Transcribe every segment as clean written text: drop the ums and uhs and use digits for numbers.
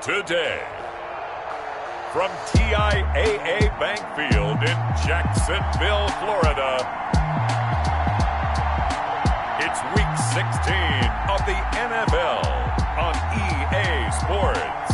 today. From TIAA Bank Field in Jacksonville, Florida, it's Week 16 of the NFL on EA Sports.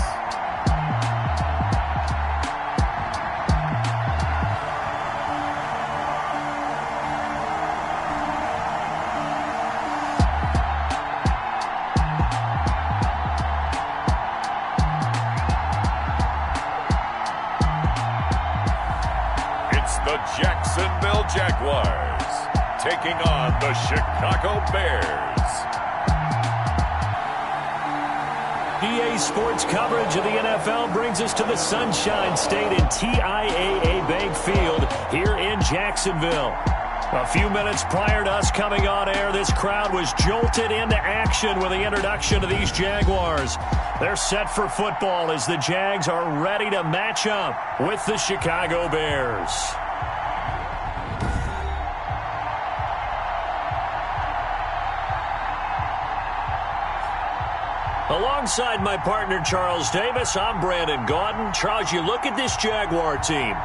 The Jacksonville Jaguars taking on the Chicago Bears. EA Sports coverage of the NFL brings us to the Sunshine State in TIAA Bank Field here in Jacksonville. A few minutes prior to us coming on air, this crowd was jolted into action with the introduction of these Jaguars. They're set for football as the Jags are ready to match up with the Chicago Bears. Alongside my partner, Charles Davis, I'm Brandon Gaudin. Charles, you look at this Jaguar team.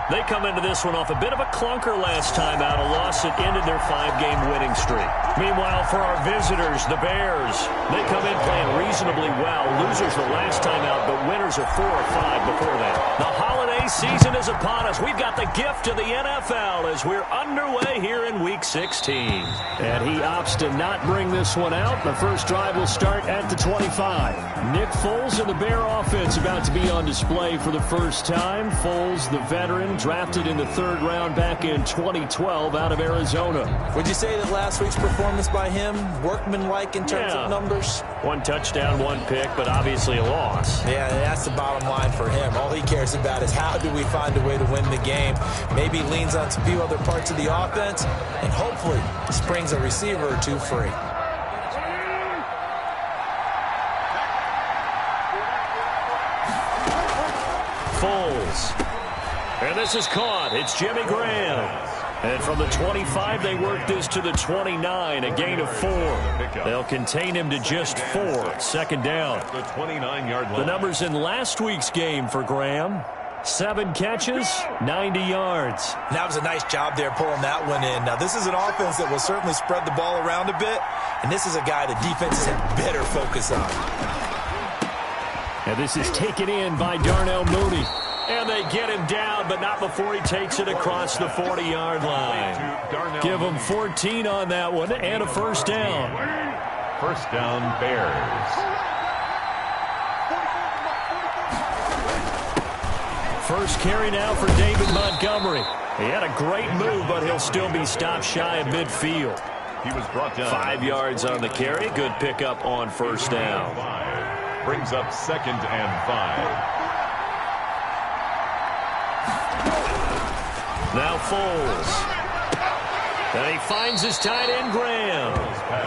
They come into this one off a bit of a clunker last time out, a loss that ended their 5-game winning streak. Meanwhile, for our visitors, the Bears, they come in playing reasonably well. Losers the last time out, but winners are 4 or 5 before that. The holiday season is upon us. We've got the gift of the NFL as we're underway here in Week 16. And he opts to not bring this one out. The first drive will start at the 25. Nick Foles and the Bear offense about to be on display for the first time. Foles, the veteran, drafted in the 3rd round back in 2012 out of Arizona. Would you say that last week's performance by him, workmanlike in terms of numbers? 1 touchdown, 1 pick, but obviously a loss. Yeah, that's the bottom line for him. All he cares about is how do we find a way to win the game. Maybe leans on a few other parts of the offense, and hopefully springs a receiver or 2 free. Foles. And this is caught. It's Jimmy Graham. And from the 25, they work this to the 29, a gain of 4. They'll contain him to just 4. 2nd down. The 29-yard line. The numbers in last week's game for Graham. 7 catches, 90 yards. That was a nice job there pulling that one in. Now, this is an offense that will certainly spread the ball around a bit, and this is a guy that defenses had better focus on. And this is taken in by Darnell Mooney. And they get him down, but not before he takes it across the 40-yard line. Give him 14 on that one and a first down. First down, Bears. First carry now for David Montgomery. He had a great move, but he'll still be stopped shy of midfield. He was brought down. 5 yards on the carry. Good pickup on first down. Brings up 2nd and 5. Now Foles. And he finds his tight end, Graham.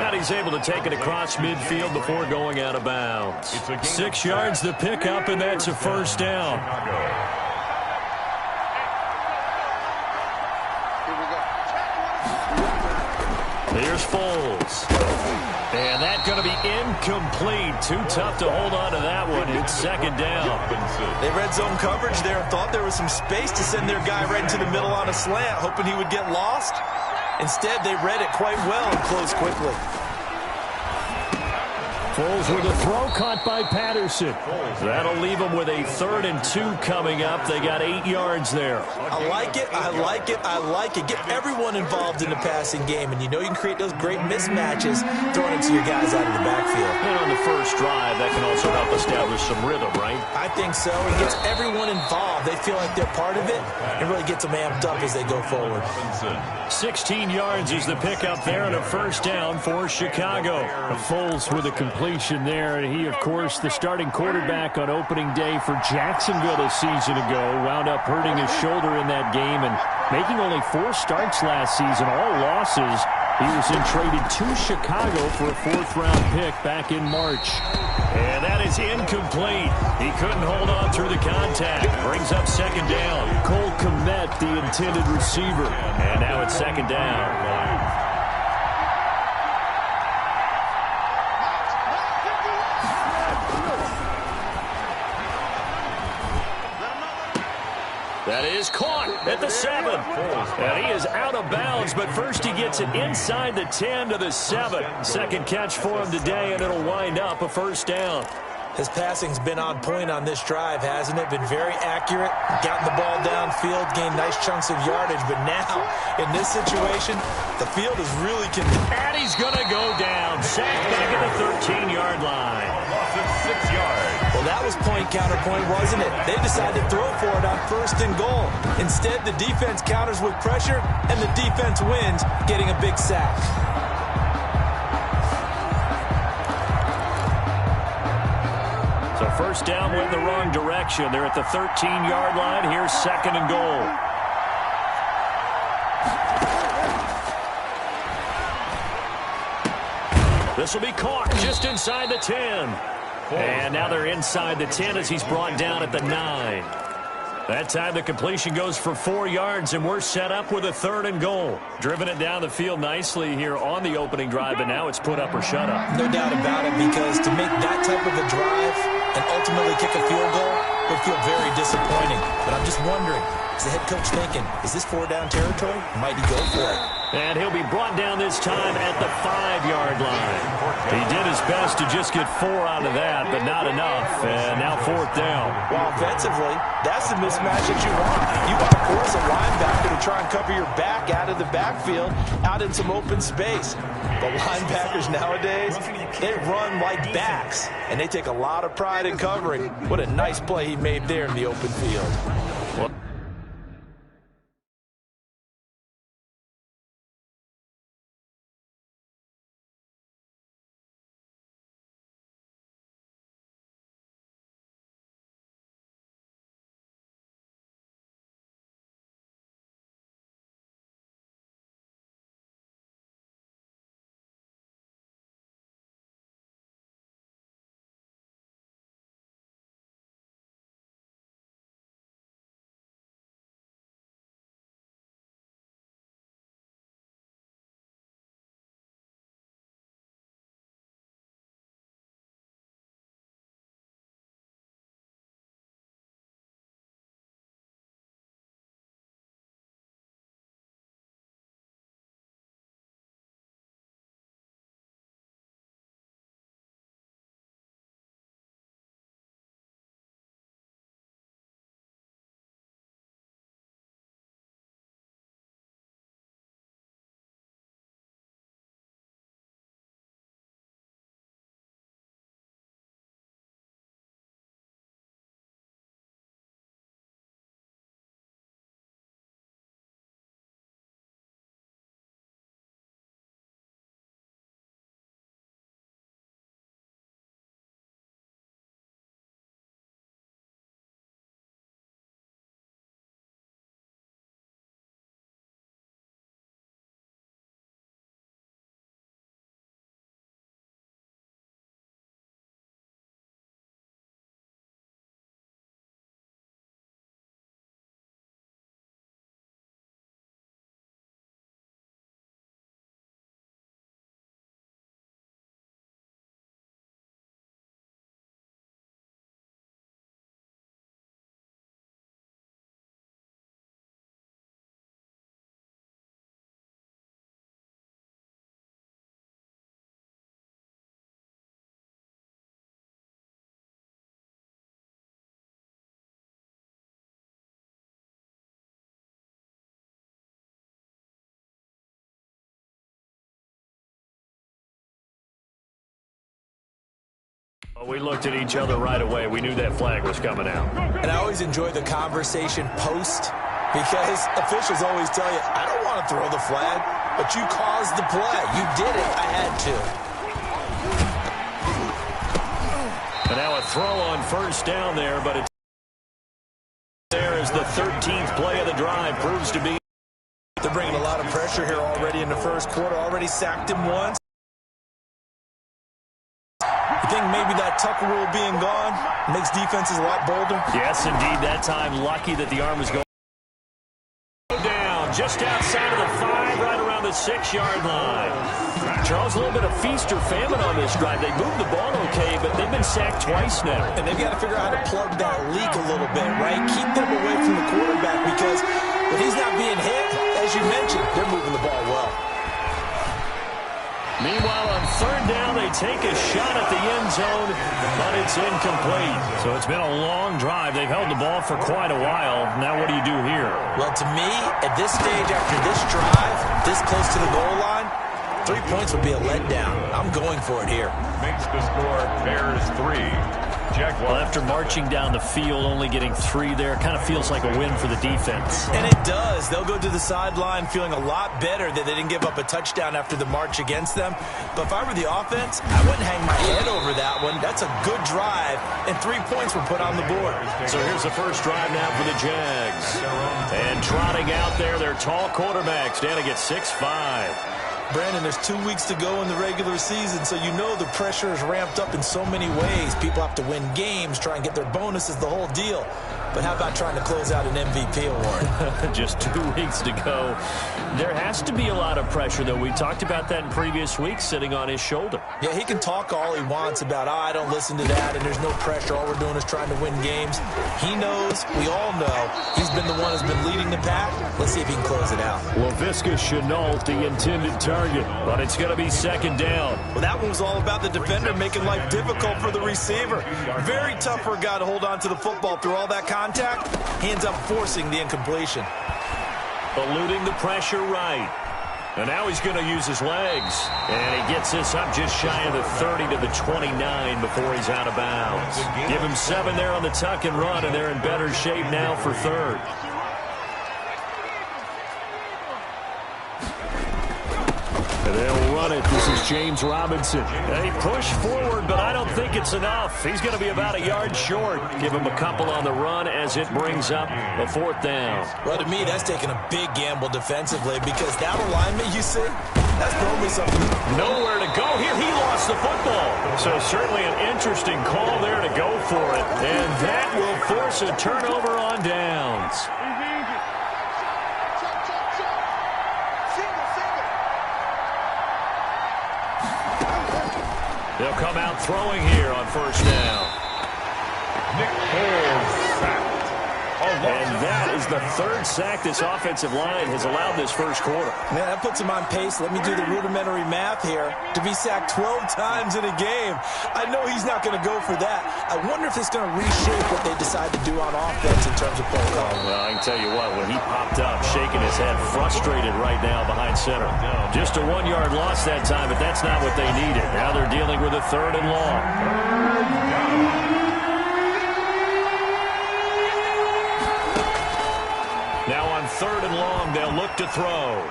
And he's able to take it across midfield before going out of bounds. 6 yards the pickup, and that's a first down. Here's Foles. And that's going to be incomplete. Too tough to hold on to that one. It's 2nd down. They red zone coverage there and thought there was some space to send their guy right into the middle on a slant, hoping he would get lost. Instead, they read it quite well and closed quickly. Foles with a throw caught by Patterson. That'll leave them with a 3rd and 2 coming up. They got 8 yards there. I like it, I like it, I like it. Get everyone involved in the passing game, and you know you can create those great mismatches throwing it to your guys out of the backfield. And on the first drive, that can also help establish some rhythm, right? I think so. It gets everyone involved. They feel like they're part of it, and really gets them amped up as they go forward. 16 yards is the pickup there, and a first down for Chicago. Foles with a completion there, and he, of course, the starting quarterback on opening day for Jacksonville a season ago, wound up hurting his shoulder in that game and making only 4 starts last season, all losses. He was then traded to Chicago for a 4th-round pick back in March. And that is incomplete. He couldn't hold on through the contact. Brings up 2nd down. Cole Kmet, the intended receiver. And now it's 2nd down. That is caught at the 7. And he is out of bounds, but first he gets it inside the 10 to the 7. Second catch for him today, and it'll wind up a first down. His passing's been on point on this drive, hasn't it? Been very accurate, gotten the ball downfield, gained nice chunks of yardage. But now, in this situation, the field is really And he's going to go down. Sacked back at the 13-yard line. Loss of 6 yards. Well, that was point counterpoint, wasn't it? They decided to throw for it on 1st and goal. Instead, the defense counters with pressure, and the defense wins, getting a big sack. So first down went in the wrong direction. They're at the 13-yard line. Here's 2nd and goal. This will be caught just inside the 10. And now they're inside the 10 as he's brought down at the 9. That time the completion goes for 4 yards, and we're set up with a 3rd and goal. Driven it down the field nicely here on the opening drive, but now it's put up or shut up. No doubt about it, because to make that type of a drive and ultimately kick a field goal would feel very disappointing. But I'm just wondering, is the head coach thinking, is this 4-down territory? Might he go for it? And he'll be brought down this time at the 5-yard line. He did his best to just get 4 out of that, but not enough. And now 4th down. Well, offensively, that's the mismatch that you want. You want to force a linebacker to try and cover your back out of the backfield, out in some open space. But linebackers nowadays, they run like backs, and they take a lot of pride in covering. What a nice play he made there in the open field. Well, we looked at each other right away. We knew that flag was coming out. And I always enjoy the conversation post, because officials always tell you, I don't want to throw the flag, but you caused the play. You did it. I had to. And now a throw on 1st down there, but it's there as the 13th play of the drive proves to be. They're bringing a lot of pressure here already in the 1st quarter. Already sacked him once. You think maybe that Tucker rule being gone makes defenses a lot bolder? Yes, indeed. That time, lucky that the arm was going down. just outside of the 5, right around the 6-yard line. Charles, a little bit of feast or famine on this drive. They moved the ball okay, but they've been sacked twice now. And they've got to figure out how to plug that leak a little bit, right? Keep them away from the quarterback because when he's not being hit, as you mentioned, they're moving the ball well. Meanwhile, on 3rd down, they take a shot at the end zone, but it's incomplete. So it's been a long drive. They've held the ball for quite a while. Now what do you do here? Well, to me, at this stage, after this drive, this close to the goal line, 3 points would be a letdown. I'm going for it here. Makes the score Bears 3. Jaguars. Well, after marching down the field, only getting 3 there, kind of feels like a win for the defense. And it does. They'll go to the sideline feeling a lot better that they didn't give up a touchdown after the march against them. But if I were the offense, I wouldn't hang my head over that one. That's a good drive, and 3 points were put on the board. So here's the first drive now for the Jags. And trotting out there, their tall quarterback, standing at 6'5". Brandon, there's 2 weeks to go in the regular season, so you know the pressure is ramped up in so many ways. People have to win games, try and get their bonuses, the whole deal. But how about trying to close out an MVP award? Just 2 weeks to go. There has to be a lot of pressure, though. We talked about that in previous weeks, sitting on his shoulder. Yeah, he can talk all he wants about, I don't listen to that, and there's no pressure. All we're doing is trying to win games. He knows, we all know, he's been the one who's been leading the pack. Let's see if he can close it out. Laviska Shenault, the intended target, but it's going to be 2nd down. Well, that one was all about the defender making life difficult for the receiver. Very tough for a guy to hold on to the football through all that contact. He ends up forcing the incompletion. Eluding the pressure right. And now he's going to use his legs. And he gets this up just shy of the 30 to the 29 before he's out of bounds. Give him 7 there on the tuck and run, and they're in better shape now for 3rd. And they'll run it. This is James Robinson. They push forward, but I don't think it's enough. He's going to be about a yard short. Give him a couple on the run as it brings up a 4th down. Well, to me, that's taking a big gamble defensively because that alignment, you see, that's normally something. Nowhere to go here. He lost the football. So certainly an interesting call there to go for it. And that will force a turnover on downs. They'll come out throwing here on 1st down. Nick Foles sacked. And that is the 3rd sack this offensive line has allowed this first quarter. Man, that puts him on pace. Let me do the rudimentary math here. To be sacked 12 times in a game, I know he's not going to go for that. I wonder if it's going to reshape what they decide to do on offense in terms of play calling. Well, I can tell you what, when he popped up, shaking his head, frustrated right now behind center. Just a 1-yard loss that time, but that's not what they needed. Now they're dealing with a 3rd and long. Now on 3rd and long, they'll look to throw.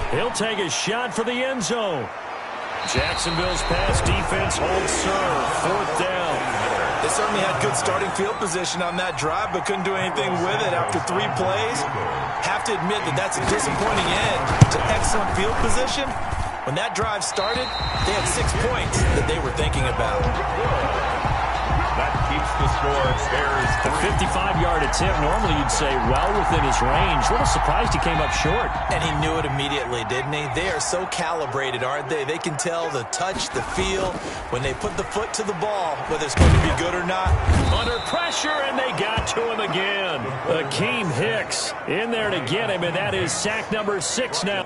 He'll take a shot for the end zone. Jacksonville's pass defense holds serve. 4th down. They certainly had good starting field position on that drive, but couldn't do anything with it after 3 plays. Have to admit that that's a disappointing end to excellent field position. When that drive started, they had 6 points that they were thinking about. That keeps the score. Bears a 55-yard attempt. Normally you'd say well within his range. A little surprised he came up short. And he knew it immediately, didn't he? They are so calibrated, aren't they? They can tell the touch, the feel, when they put the foot to the ball, whether it's going to be good or not. Under pressure, and they got to him again. Akeem Hicks in there to get him, and that is sack number 6 now.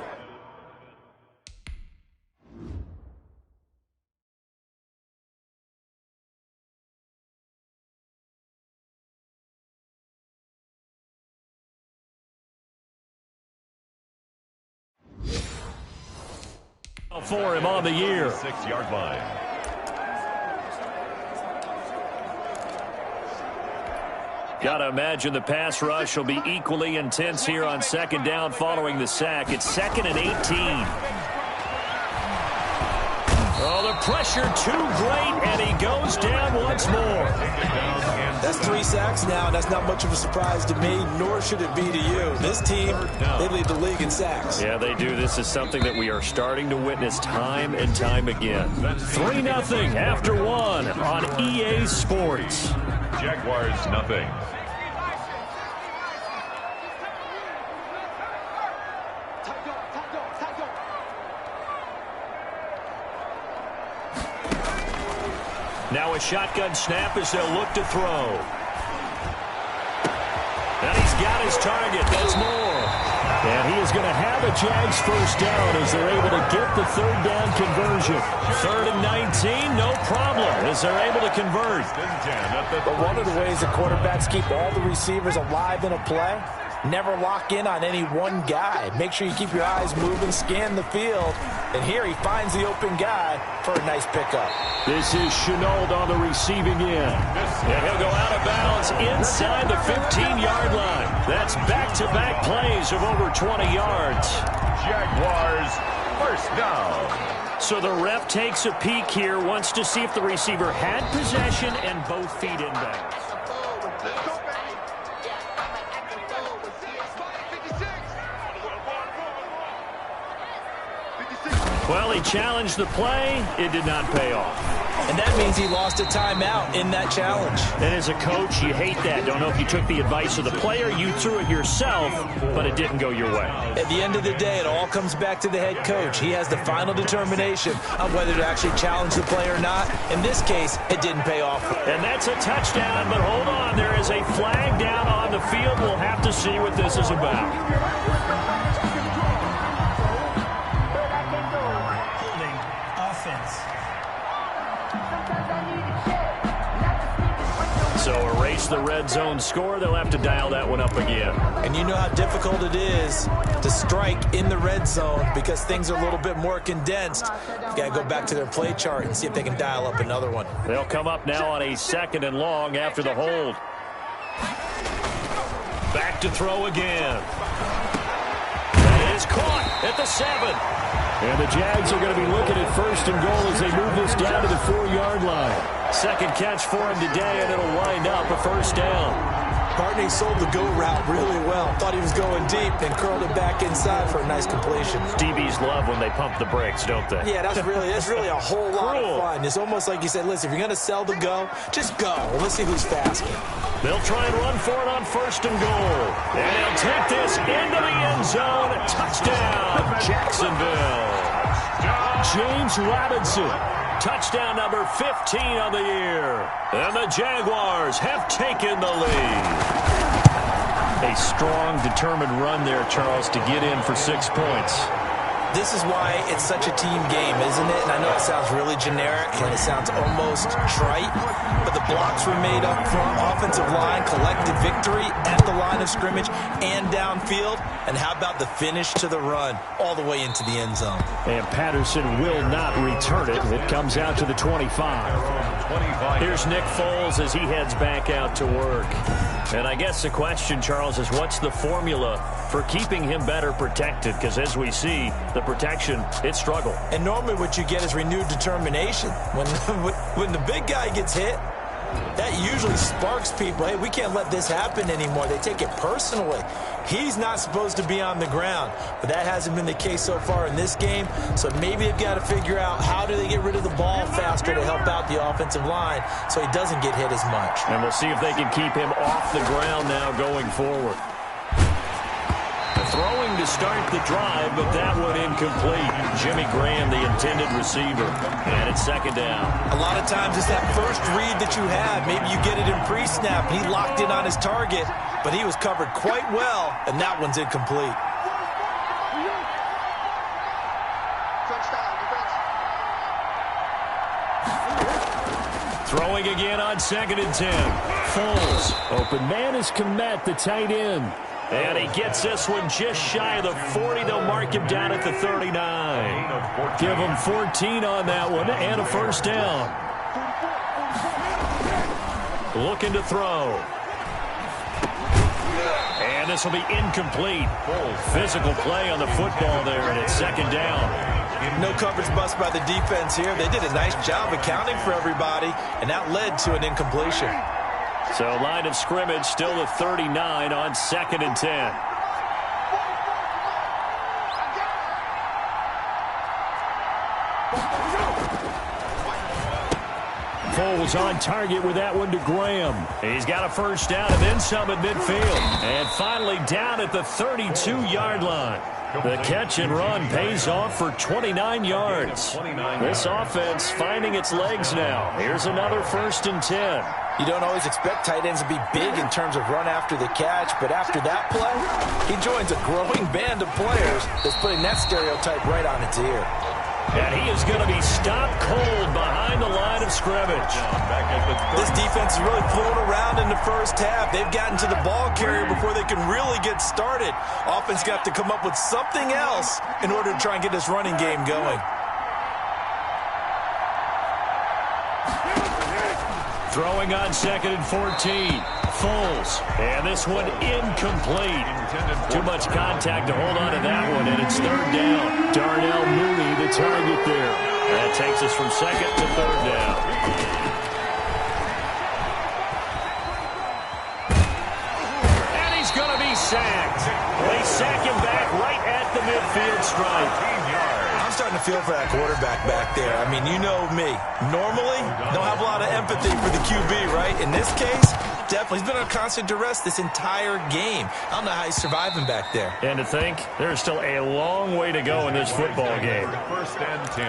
For him on the year. 6-yard line. Got to imagine the pass rush will be equally intense here on 2nd down following the sack. It's 2nd and 18. Oh, the pressure too great, and he goes down once more. That's 3 sacks now, and that's not much of a surprise to me, nor should it be to you. This team, they lead the league in sacks. Yeah, they do. This is something that we are starting to witness time and time again. 3-0 after 1 on EA Sports. Jaguars nothing. a shotgun snap as they'll look to throw. And he's got his target. That's more. And he is going to have a Jags first down as they're able to get the third down conversion. 3rd and 19, no problem as they're able to convert. But one of the ways the quarterbacks keep all the receivers alive in a play, never lock in on any one guy. Make sure you keep your eyes moving, scan the field. And here he finds the open guy for a nice pickup. This is Chenault on the receiving end. And he'll go out of bounds inside the 15-yard line. That's back-to-back plays of over 20 yards. Jaguars, first down. So the ref takes a peek here, wants to see if the receiver had possession and both feet in bounds. Well, he challenged the play. It did not pay off. And that means he lost a timeout in that challenge. And as a coach, you hate that. Don't know if you took the advice of the player, you threw it yourself, but it didn't go your way. At the end of the day, it all comes back to the head coach. He has the final determination on whether to actually challenge the play or not. In this case, it didn't pay off. And that's a touchdown, but hold on. There is a flag down on the field. We'll have to see what this is about. So erase the red zone score. They'll have to dial that one up again. And you know how difficult it is to strike in the red zone because things are a little bit more condensed. You got to go back to their play chart and see if they can dial up another one. They'll come up now on a 2nd and long after the hold. Back to throw again. That is caught at the 7. And the Jags are going to be looking at 1st and goal as they move this down to the 4-yard line. Second catch for him today, and it'll wind up a first down. Barney sold the go route really well. Thought he was going deep and curled it back inside for a nice completion. DBs love when they pump the brakes, don't they? Yeah, that's really a whole lot of fun. It's almost like you said, listen, if you're going to sell the go, just go. Let's see who's faster. They'll try and run for it on 1st and goal. And they'll take this into the end zone. Touchdown, Jacksonville. James Robinson. Touchdown number 15 on the year. And the Jaguars have taken the lead. A strong, determined run there, Charles, to get in for 6 points. This is why it's such a team game, isn't it? And I know it sounds really generic and it sounds almost trite, but the blocks were made up front, offensive line, collected victory at the line of scrimmage and downfield. And how about the finish to the run all the way into the end zone? And Patterson will not return it. It comes out to the 25. Here's Nick Foles as he heads back out to work. And I guess the question, Charles, is what's the formula for keeping him better protected? Because as we see, the protection, it struggled. And normally what you get is renewed determination. When the big guy gets hit, that usually sparks people. Hey, we can't let this happen anymore. They take it personally. He's not supposed to be on the ground, but that hasn't been the case so far in this game. So maybe they've got to figure out how do they get rid of the ball faster to help out the offensive line so he doesn't get hit as much. And we'll see if they can keep him off the ground now going forward. Throwing to start the drive, but that one incomplete. Jimmy Graham, the intended receiver. And it's 2nd down. A lot of times it's that first read that you have. Maybe you get it in pre-snap. He locked in on his target, but he was covered quite well, and that one's incomplete. Throwing again on 2nd and 10. Foles. Open man is Kmet, the tight end. And he gets this one just shy of the 40. They'll mark him down at the 39. Give him 14 on that one and a first down. Looking to throw. And this will be incomplete. Physical play on the football there, and it's 2nd down. No coverage bust by the defense here. They did a nice job accounting for everybody, and that led to an incompletion. So line of scrimmage still the 39 on 2nd and 10. Foles on target with that one to Graham. He's got a first down and then some at midfield. And finally down at the 32-yard line. The catch and run pays off for 29 yards. This offense finding its legs now. Here's another 1st and 10. You don't always expect tight ends to be big in terms of run after the catch, but after that play, he joins a growing band of players that's putting that stereotype right on its ear. And he is going to be stopped cold behind the line of scrimmage. This defense is really flown around in the first half. They've gotten to the ball carrier before they can really get started. Offense got to come up with something else in order to try and get this running game going. Throwing on 2nd and 14. Foles. And this one incomplete. Too much contact to hold on to that one, and it's 3rd down. Darnell Mooney, the target there. That takes us from 2nd to 3rd down. And he's going to be sacked. They sack him back right at the midfield stripe. I'm starting to feel for that quarterback back there. I mean, you know me. Normally, don't have a lot of empathy for the QB, right? In this case, definitely. He's been on constant duress this entire game. I don't know how he's surviving back there. And to think, there's still a long way to go in this football game. 1st and 10.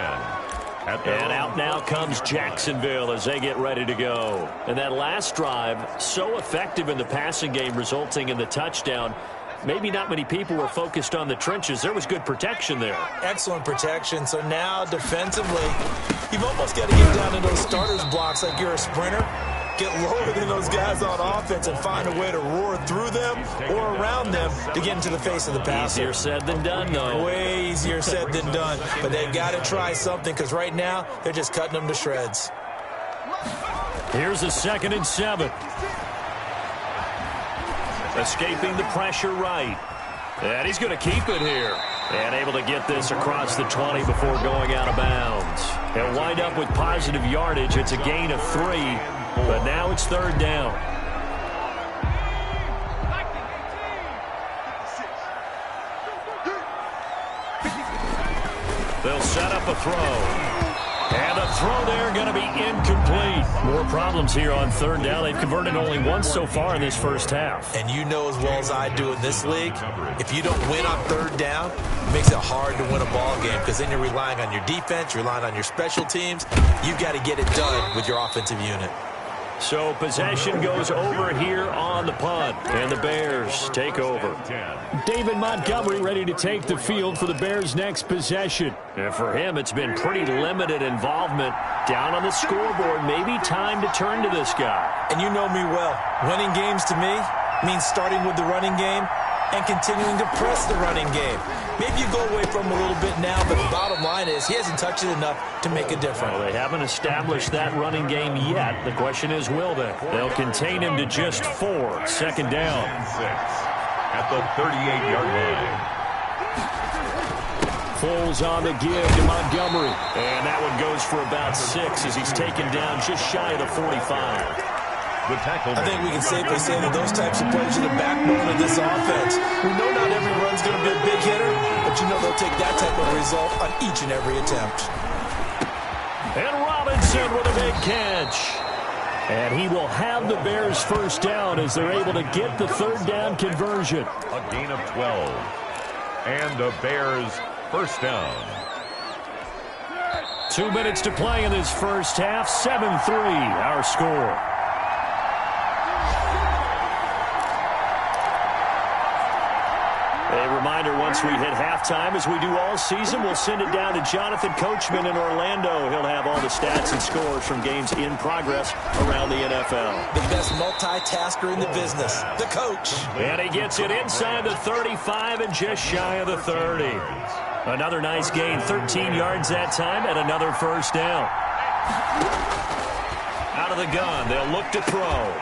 And out now comes Jacksonville as they get ready to go. And that last drive, so effective in the passing game, resulting in the touchdown. Maybe not many people were focused on the trenches. There was good protection there. Excellent protection. So now defensively, you've almost got to get down to those starters blocks like you're a sprinter. Get lower than those guys on offense and find a way to roar through them or around them to get into the face of the passer. Easier said than done, though. Way easier said than done. But they've got to try something because right now they're just cutting them to shreds. Here's a 2nd and 7. Escaping the pressure right. And he's going to keep it here. And able to get this across the 20 before going out of bounds. He'll wind up with positive yardage. It's a gain of 3. But now it's 3rd down. They'll set up a throw. And the throw there going to be incomplete. More problems here on 3rd down. They've converted only once so far in this first half. And you know as well as I do in this league, if you don't win on 3rd down, it makes it hard to win a ball game because then you're relying on your defense, you're relying on your special teams. You've got to get it done with your offensive unit. So possession goes over here on the punt, and the Bears take over. David Montgomery ready to take the field for the Bears' next possession. And for him, it's been pretty limited involvement. Down on the scoreboard, maybe time to turn to this guy. And you know me well. Winning games to me means starting with the running game and continuing to press the running game. Maybe you go away from him a little bit now, but the bottom line is he hasn't touched it enough to make a difference. Well, they haven't established that running game yet. The question is, will they? They'll contain him to just 4. 2nd down. 6 at the 38-yard line. Foles on the give to Montgomery. And that one goes for about 6 as he's taken down just shy of the 45. I think we can safely say that those types of plays are the backbone of this offense. We know not every run's going to be a big hitter, but you know they'll take that type of result on each and every attempt. And Robinson with a big catch. And he will have the Bears' 1st down as they're able to get the 3rd down conversion. A gain of 12. And the Bears' 1st down. 2 minutes to play in this first half. 7-3 our score. A reminder, once we hit halftime, as we do all season, we'll send it down to Jonathan Coachman in Orlando. He'll have all the stats and scores from games in progress around the NFL. The best multitasker in the business, the coach. And he gets it inside the 35 and just shy of the 30. Another nice gain, 13 yards that time, and another 1st down. Out of the gun, they'll look to throw.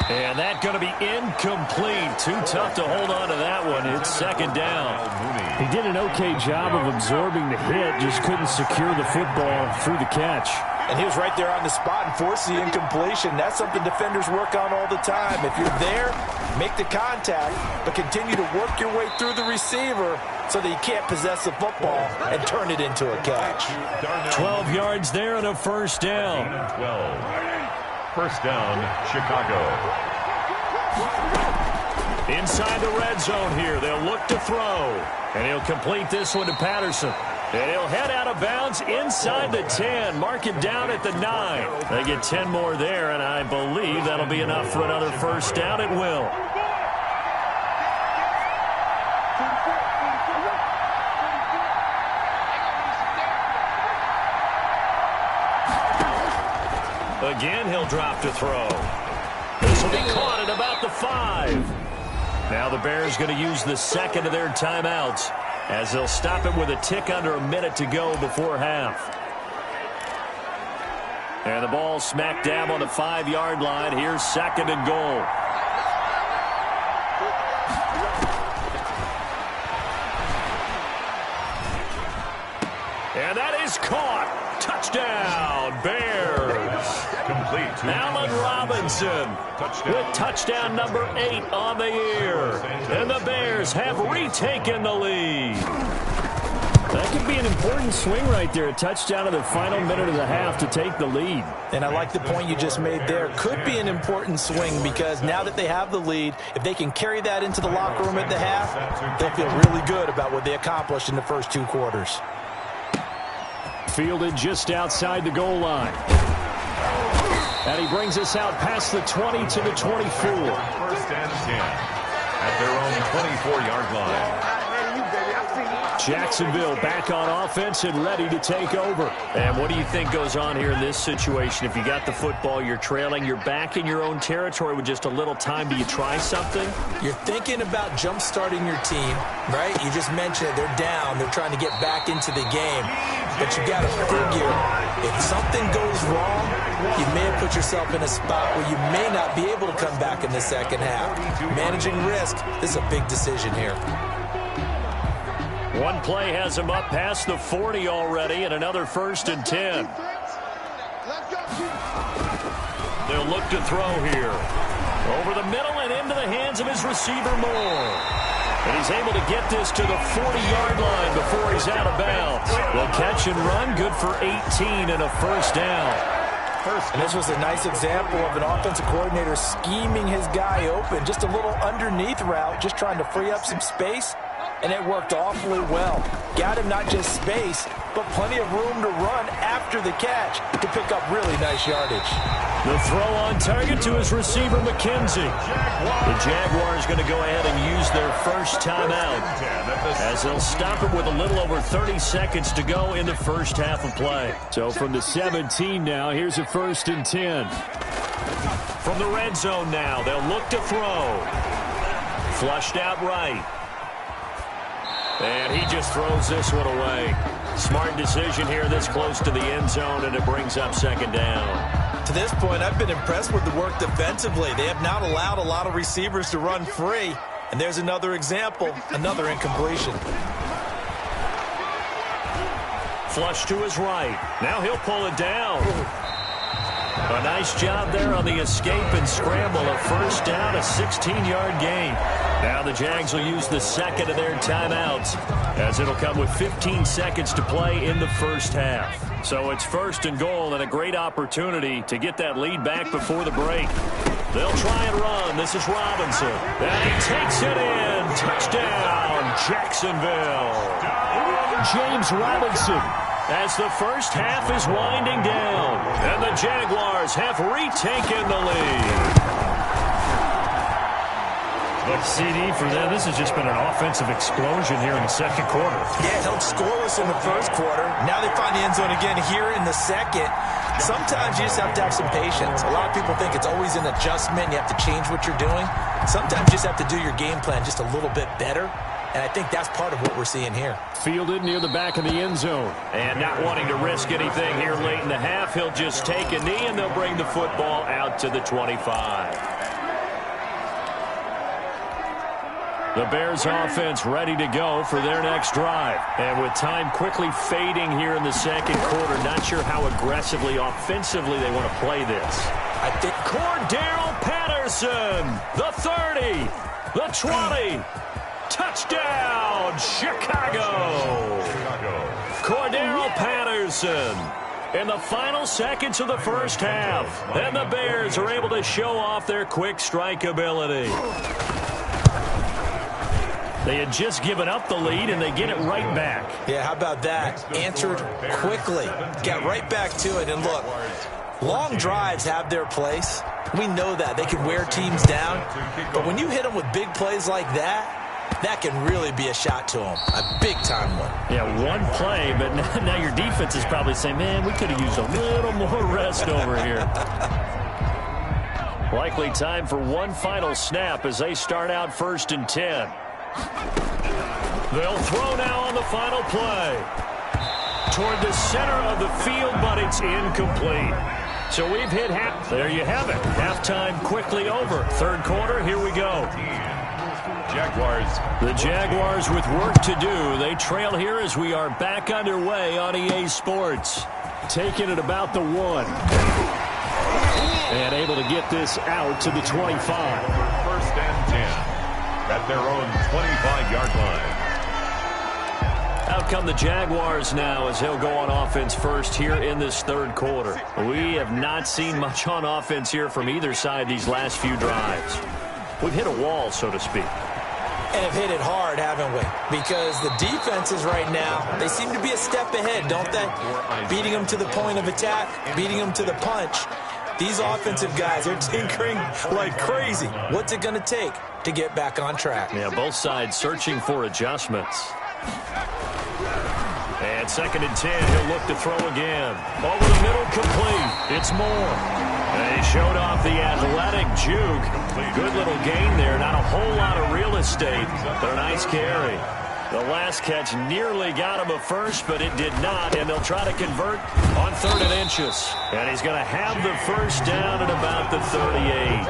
And that's going to be incomplete. Too tough to hold on to that one. It's 2nd down. He did an okay job of absorbing the hit, just couldn't secure the football through the catch. And he was right there on the spot and forced the incompletion. That's something defenders work on all the time. If you're there, make the contact, but continue to work your way through the receiver so that you can't possess the football and turn it into a catch. 12 yards there and a first down. 12. First down, Chicago. Inside the red zone here. They'll look to throw. And he'll complete this one to Patterson. And he'll head out of bounds inside the 10. Mark him down at the 9. They get 10 more there, and I believe that'll be enough for another first down. It will. Again, he'll drop to throw. This will be caught at about the 5. Now the Bears going to use the second of their timeouts, as they'll stop it with a tick under a minute to go before half. And the ball smack dab on the 5-yard line. Here's second and goal. And that is caught. Touchdown, Bears. Complete. Allen Robinson with touchdown number 8 on the year. And the Bears have retaken the lead. That could be an important swing right there. A touchdown in the final minute of the half to take the lead. And I like the point you just made there. Could be an important swing because now that they have the lead, if they can carry that into the locker room at the half, they'll feel really good about what they accomplished in the first 2 quarters. Fielded just outside the goal line. And he brings us out past the 20 to the 24. First and 10 at their own 24-yard line. Jacksonville back on offense and ready to take over. And what do you think goes on here in this situation? If you got the football, you're trailing, you're back in your own territory with just a little time. Do you try something? You're thinking about jump-starting your team, right? You just mentioned it. They're down. They're trying to get back into the game. But you got to figure, if something goes wrong, you may have put yourself in a spot where you may not be able to come back in the second half. Managing risk, this is a big decision here. One play has him up past the 40 already, and another first and 10. They'll look to throw here. Over the middle and into the hands of his receiver Moore. And he's able to get this to the 40-yard line before he's out of bounds. They'll catch and run, good for 18 and a first down. And this was a nice example of an offensive coordinator scheming his guy open. Just a little underneath route, just trying to free up some space. And it worked awfully well. Got him not just space, but plenty of room to run after the catch to pick up really nice yardage. The throw on target to his receiver, McKenzie. The Jaguars going to go ahead and use their first timeout, as they'll stop it with a little over 30 seconds to go in the first half of play. So from the 17 now, here's a first and 10. From the red zone now, they'll look to throw. Flushed out right. And he just throws this one away. Smart decision here this close to the end zone, and it brings up second down. To this point, I've been impressed with the work defensively. They have not allowed a lot of receivers to run free. And there's another example, another incompletion. Flush to his right. Now he'll pull it down. A nice job there on the escape and scramble. A first down, a 16-yard gain. Now the Jags will use the second of their timeouts, as it'll come with 15 seconds to play in the first half. So it's first and goal, and a great opportunity to get that lead back before the break. They'll try and run. This is Robinson. And he takes it in. Touchdown, Jacksonville. James Robinson, as the first half is winding down, and the Jaguars have retaken the lead. But CD for them, this has just been an offensive explosion here in the second quarter. Yeah, held scoreless in the first quarter. Now they find the end zone again here in the second. Sometimes you just have to have some patience. A lot of people think it's always an adjustment. You have to change what you're doing. Sometimes you just have to do your game plan just a little bit better. And I think that's part of what we're seeing here. Fielded near the back of the end zone. And not wanting to risk anything here late in the half, he'll just take a knee, and they'll bring the football out to the 25. The Bears offense ready to go for their next drive. And with time quickly fading here in the second quarter, not sure how aggressively, offensively they want to play this. I think Cordero Patterson, the 30, the 20, touchdown, Chicago. Cordero Patterson in the final seconds of the first half. And the Bears are able to show off their quick strike ability. They had just given up the lead, and they get it right back. Yeah, how about that? Answered quickly. Got right back to it. And look, long drives have their place. We know that. They can wear teams down. But when you hit them with big plays like that, that can really be a shot to them. A big-time one. Yeah, one play, but now your defense is probably saying, man, we could have used a little more rest over here. Likely time for one final snap as they start out 1st and 10. They'll throw now on the final play. Toward the center of the field, but it's incomplete. So we've hit half. There you have it. Halftime quickly over. Third quarter, here we go. Jaguars. The Jaguars with work to do. They trail here as we are back underway on EA Sports. Taking it about the 1. And able to get this out to the 25. 1st and 10. At their own 25-yard line. Out come the Jaguars now as he'll go on offense first here in this third quarter. We have not seen much on offense here from either side these last few drives. We've hit a wall, so to speak. And have hit it hard, haven't we? Because the defenses right now, they seem to be a step ahead, don't they? Beating them to the point of attack, beating them to the punch. These offensive guys are tinkering like crazy. What's it going to take to get back on track? Yeah, both sides searching for adjustments. And 2nd and 10, he'll look to throw again. Over the middle, complete. It's Moore. And he showed off the athletic juke. Good little gain there. Not a whole lot of real estate, but a nice carry. The last catch nearly got him a first, but it did not, and they'll try to convert on 3rd and inches. And he's going to have the first down at about the 38.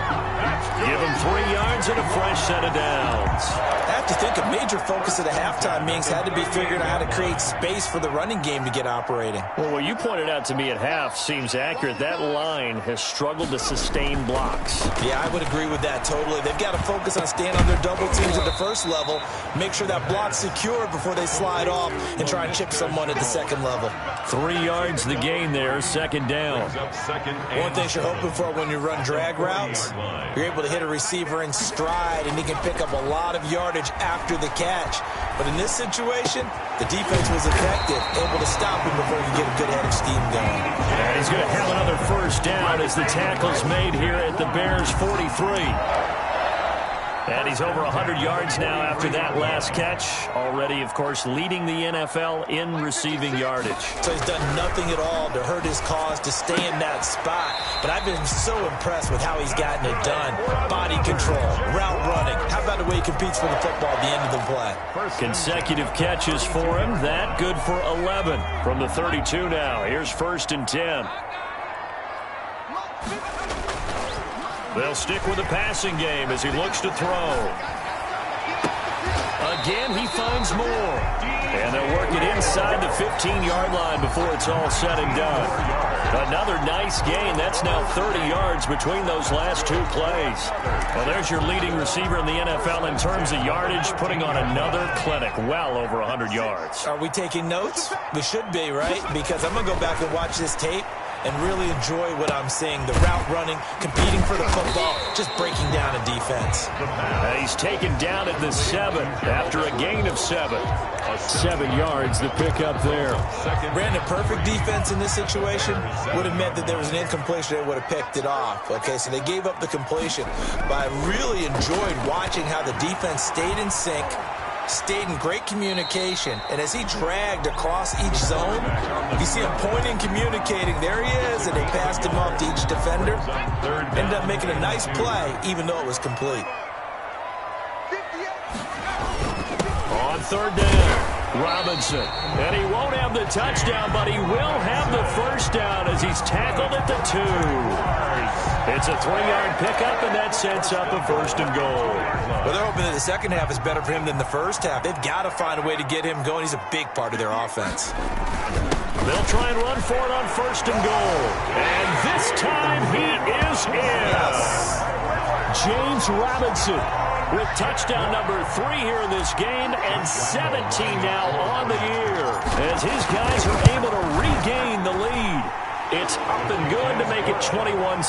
Give him 3 yards and a fresh set of downs. I have to think a major focus of the halftime meetings had to be figuring out how to create space for the running game to get operating. Well, what you pointed out to me at half seems accurate. That line has struggled to sustain blocks. Yeah, I would agree with that totally. They've got to focus on staying on their double teams at the first level, make sure that block's secure before they slide off and try and chip someone at the second level. 3 yards the gain there, 2nd down. One thing you're hoping for when you run drag routes, you're able to hit a receiver in stride and he can pick up a lot of yardage after the catch. But in this situation, the defense was effective, able to stop him before he could get a good head of steam going. And he's going to have another first down as the tackle's made here at the Bears 43. And he's over 100 yards now after that last catch. Already, of course, leading the NFL in receiving yardage. So he's done nothing at all to hurt his cause to stay in that spot. But I've been so impressed with how he's gotten it done. Body control, route running. How about the way he competes for the football at the end of the play? Consecutive catches for him. That good for 11 from the 32 now. Here's 1st and 10. They'll stick with the passing game as he looks to throw. Again, he finds more. And they'll work it inside the 15-yard line before it's all said and done. Another nice gain. That's now 30 yards between those last 2 plays. Well, there's your leading receiver in the NFL in terms of yardage, putting on another clinic, well over 100 yards. Are we taking notes? We should be, right? Because I'm going to go back and watch this tape and really enjoy what I'm seeing. The route running, competing for the football, just breaking down a defense. And he's taken down at the 7 after a gain of 7. 7 yards, the pickup there. Brandon, perfect defense in this situation would have meant that there was an incompletion. They would have picked it off. Okay, so they gave up the completion. But I really enjoyed watching how the defense stayed in sync, stayed in great communication, and as he dragged across each zone, you see him pointing, communicating. There he is, and they passed him off to each defender. Ended up making a nice play, even though it was complete. On 3rd down, Robinson. And he won't have the touchdown, but he will have the first down as he's tackled at the 2. It's a 3-yard pickup, and that sets up a 1st and goal. Well, they're hoping that the second half is better for him than the first half. They've got to find a way to get him going. He's a big part of their offense. They'll try and run for it on 1st and goal. And this time he is in. Yes. James Robinson with touchdown number 3 here in this game and 17 now on the year as his guys are able to regain the lead. It's up and good to make it 21-17.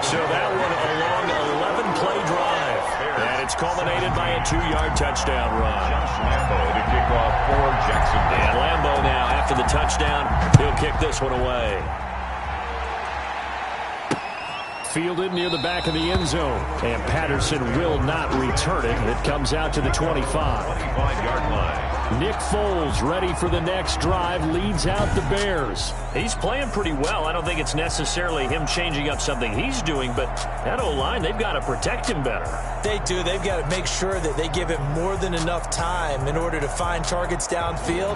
So that one a long 11-play drive. And it's culminated by a 2-yard touchdown run. Lambo to kick off for Jacksonville. And Lambo now, after the touchdown, he'll kick this one away. Fielded near the back of the end zone. And Patterson will not return it. It comes out to the 25. 25-yard line. Nick Foles ready for the next drive, leads out the Bears. He's playing pretty well. I don't think it's necessarily him changing up something he's doing, but that O-line, they've got to protect him better. They do. They've got to make sure that they give him more than enough time in order to find targets downfield.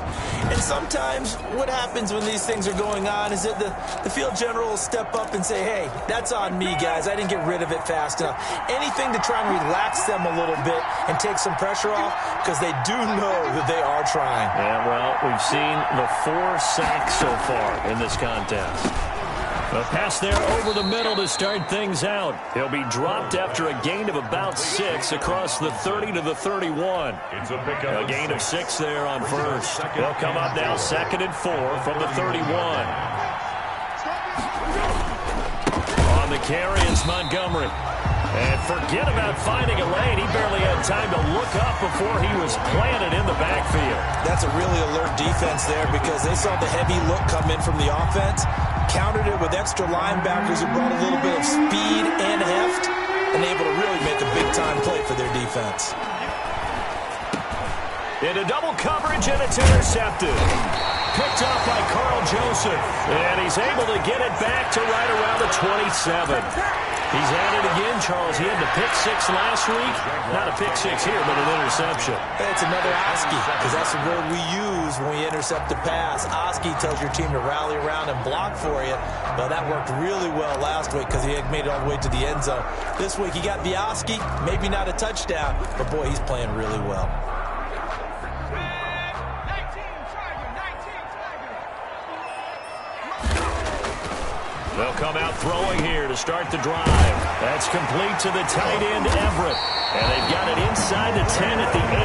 And sometimes what happens when these things are going on is that the field general will step up and say, hey, that's on me, guys. I didn't get rid of it fast enough. Anything to try and relax them a little bit and take some pressure off because they do know that they are trying. Yeah, well, we've seen the 4 sacks so far in this contest. A pass there over the middle to start things out. He'll be dropped after a gain of about 6 across the 30 to the 31. It's a pickup. A gain of 6 there on 1st. They'll come up now 2nd and 4 from the 31. On the carry, it's Montgomery. And forget about finding a lane. He barely had time to look up before he was planted in the backfield. That's a really alert defense there because they saw the heavy look come in from the offense, countered it with extra linebackers who brought a little bit of speed and heft, and able to really make a big-time play for their defense. Into double coverage, and it's intercepted. Picked off by Carl Joseph, and he's able to get it back to right around the 27. He's at it again, Charles. He had the pick 6 last week. Not a pick 6 here, but an interception. It's another Oski, because that's the word we use when we intercept a pass. Oski tells your team to rally around and block for you. Well, that worked really well last week because he had made it all the way to the end zone. This week, he got the Oski, maybe not a touchdown, but boy, he's playing really well. They'll come out throwing here to start the drive. That's complete to the tight end, Everett. And they've got it inside the 10 at the 8.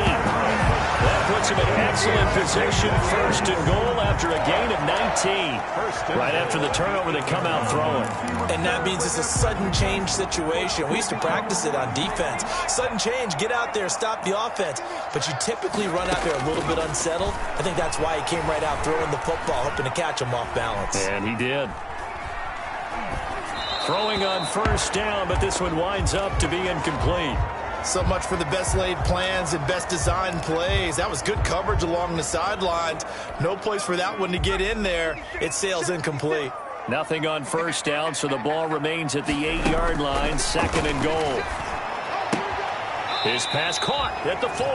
That puts him in excellent position. 1st and goal after a gain of 19. Right after the turnover, they come out throwing. And that means it's a sudden change situation. We used to practice it on defense. Sudden change, get out there, stop the offense. But you typically run out there a little bit unsettled. I think that's why he came right out throwing the football, hoping to catch him off balance. And he did. Throwing on 1st down, but this one winds up to be incomplete. So much for the best laid plans and best designed plays. That was good coverage along the sidelines. No place for that one to get in there. It sails incomplete. Nothing on 1st down, so the ball remains at the 8-yard line. 2nd and goal. His pass caught at the 4.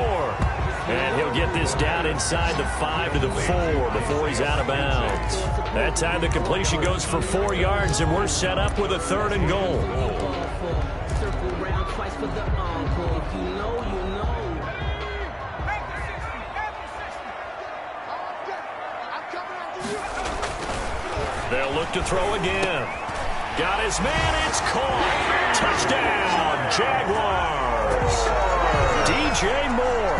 And he'll get this down inside the 5 to the 4 before he's out of bounds. That time the completion goes for 4 yards, and we're set up with a 3rd and goal. They'll look to throw again. Got his man, it's caught. Touchdown, Jaguars. DJ Moore.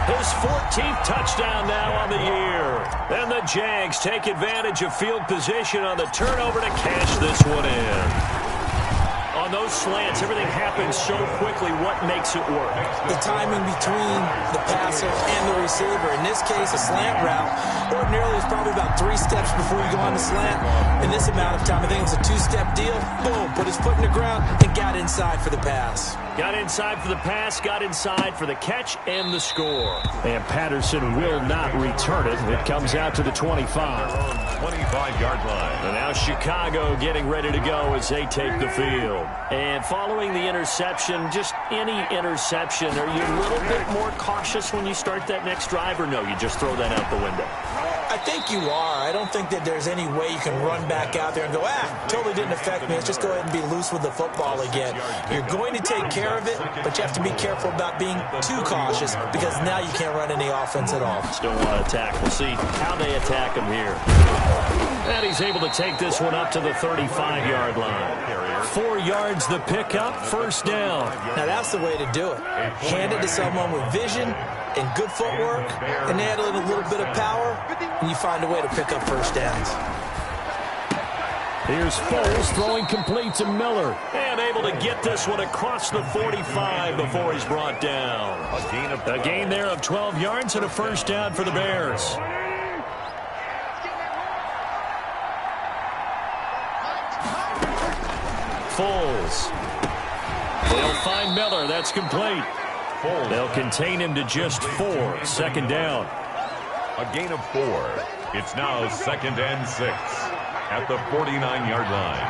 His 14th touchdown now on the year. And the Jags take advantage of field position on the turnover to cash this one in. On those slants, everything happens so quickly. What makes it work? The timing between the passer and the receiver. In this case, a slant route. Ordinarily, it's probably about 3 steps before you go on the slant. In this amount of time, I think it was a 2-step deal. Boom, put his foot in the ground and got inside for the pass. Got inside for the pass, got inside for the catch, and the score. And Patterson will not return it. It comes out to the 25. 25-yard line. And now Chicago getting ready to go as they take the field. And following the interception, just any interception, are you a little bit more cautious when you start that next drive, or no, you just throw that out the window? I think you are. I don't think that there's any way you can run back out there and go, totally didn't affect me. Let's just go ahead and be loose with the football again. You're going to take care of it, but you have to be careful about being too cautious because now you can't run any offense at all. Still want to attack. We'll see how they attack him here. And he's able to take this one up to the 35-yard line. 4 yards the pickup, first down. Now that's the way to do it. Hand it to someone with vision and good footwork, and add a little bit of power, and you find a way to pick up first downs. Here's Foles throwing complete to Miller. And able to get this one across the 45 before he's brought down. A gain there of 12 yards and a first down for the Bears. Foles. They'll find Miller. That's complete. They'll contain him to just 4. Second down. A gain of 4. It's now 2nd and 6 at the 49-yard line.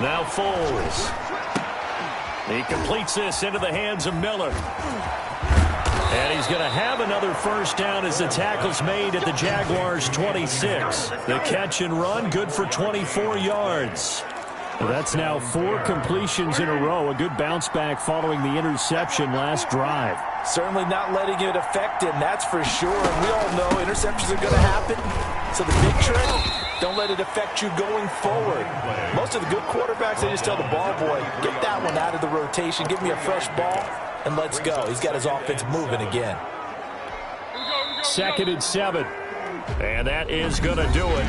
Now Foles. He completes this into the hands of Miller. And he's going to have another first down as the tackle's made at the Jaguars' 26. The catch and run, good for 24 yards. That's now 4 completions in a row. A good bounce back following the interception last drive. Certainly not letting it affect him, that's for sure. And we all know interceptions are going to happen. So the big trick, don't let it affect you going forward. Most of the good quarterbacks, they just tell the ball boy, get that one out of the rotation, give me a fresh ball, and let's go. He's got his offense moving again. 2nd and 7. And that is going to do it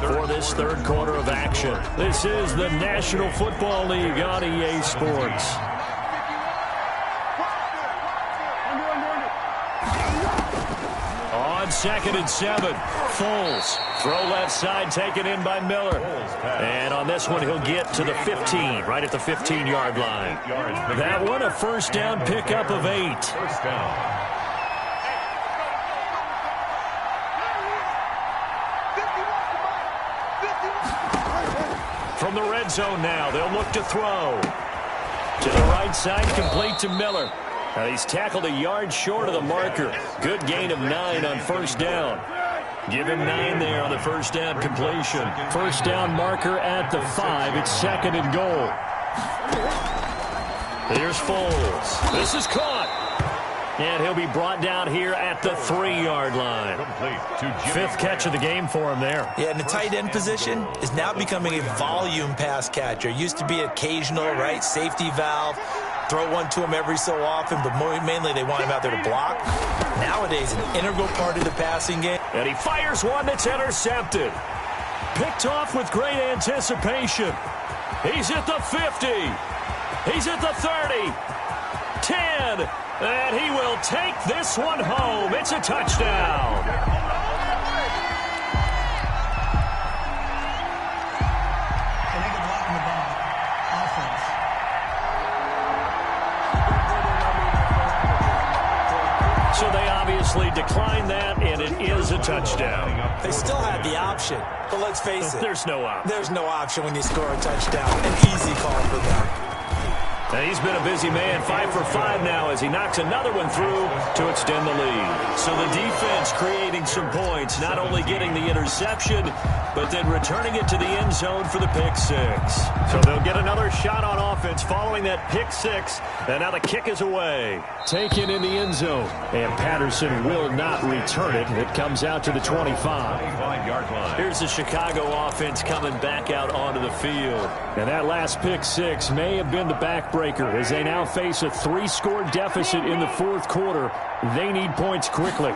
for this third quarter of action. This is the National Football League on EA Sports. On 2nd and 7, Foles. Throw left side, taken in by Miller. And on this one, he'll get to the 15, right at the 15-yard line. That one, a first down pickup of 8. First down. From the red zone now, they'll look to throw. To the right side, complete to Miller. Now he's tackled a yard short of the marker. Good gain of 9 on first down. Give him 9 there on the first down completion. First down marker at the 5. It's 2nd and goal. Here's Foles. This is caught. And he'll be brought down here at the 3-yard line. 5th catch of the game for him there. Yeah, and the tight end position is now becoming a volume pass catcher. Used to be occasional, right? Safety valve. Throw one to him every so often, but mainly they want him out there to block. Nowadays, an integral part of the passing game. And he fires one that's intercepted. Picked off with great anticipation. He's at the 50. He's at the 30. 10. And he will take this one home. It's a touchdown. So they obviously declined that, and it is a touchdown. They still had the option, but let's face it. There's no option. There's no option when you score a touchdown. An easy call for them. And he's been a busy man, 5 for 5 now as he knocks another one through to extend the lead. So the defense creating some points, not only getting the interception, but then returning it to the end zone for the pick 6. So they'll get another shot on offense following that pick 6, and now the kick is away. Taken in the end zone, and Patterson will not return it. It comes out to the 25-yard line. Here's the Chicago offense coming back out onto the field. And that last pick 6 may have been the backbreaker as they now face a 3-score deficit in the fourth quarter. They need points quickly.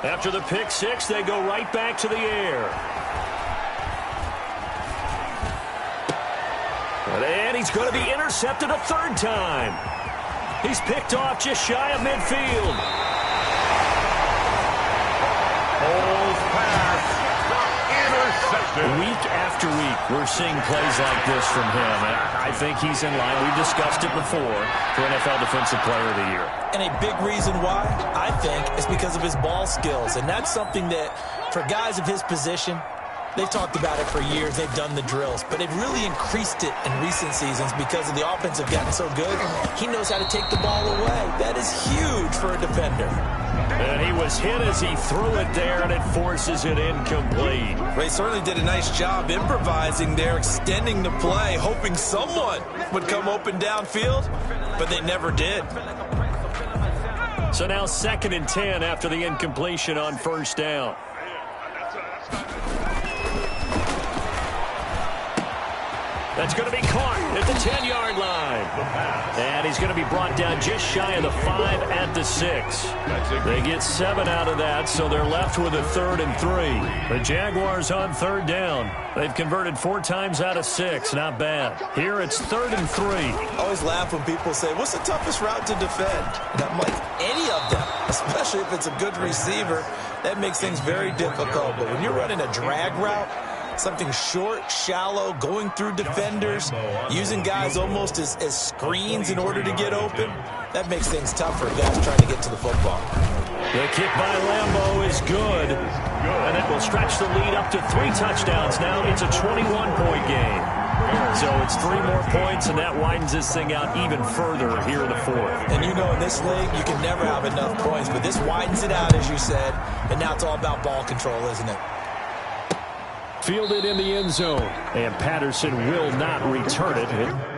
After the pick 6, they go right back to the air. And he's going to be intercepted a 3rd time. He's picked off just shy of midfield. Foles pass. Intercepted. Week after week, we're seeing plays like this from him. And I think he's in line. We've discussed it before for NFL Defensive Player of the Year. And a big reason why, I think, is because of his ball skills. And that's something that, for guys of his position, They've talked about it for years. They've done the drills, but they've really increased it in recent seasons because of the offense have gotten so good. He knows how to take the ball away. That is huge for a defender. And he was hit as he threw it there, and it forces it incomplete. They certainly did a nice job improvising there, extending the play, hoping someone would come open downfield, but they never did. So now 2nd and 10 after the incompletion on first down. That's going to be caught at the 10-yard line. And he's going to be brought down just shy of the 5 at the 6. They get 7 out of that, so they're left with a 3rd and 3. The Jaguars on 3rd down. They've converted 4 times out of 6. Not bad. Here it's 3rd and 3. I always laugh when people say, what's the toughest route to defend? And I'm like, any of them, especially if it's a good receiver. That makes things very difficult. But when you're running a drag route, something short, shallow, going through defenders, using guys almost as screens in order to get open, that makes things tough for guys trying to get to the football. The kick by Lambeau is good, and it will stretch the lead up to 3 touchdowns now. It's a 21-point game. So it's 3 more points, and that widens this thing out even further here in the 4th. And you know in this league, you can never have enough points, but this widens it out, as you said, and now it's all about ball control, isn't it? Fielded in the end zone, and Patterson will not return it.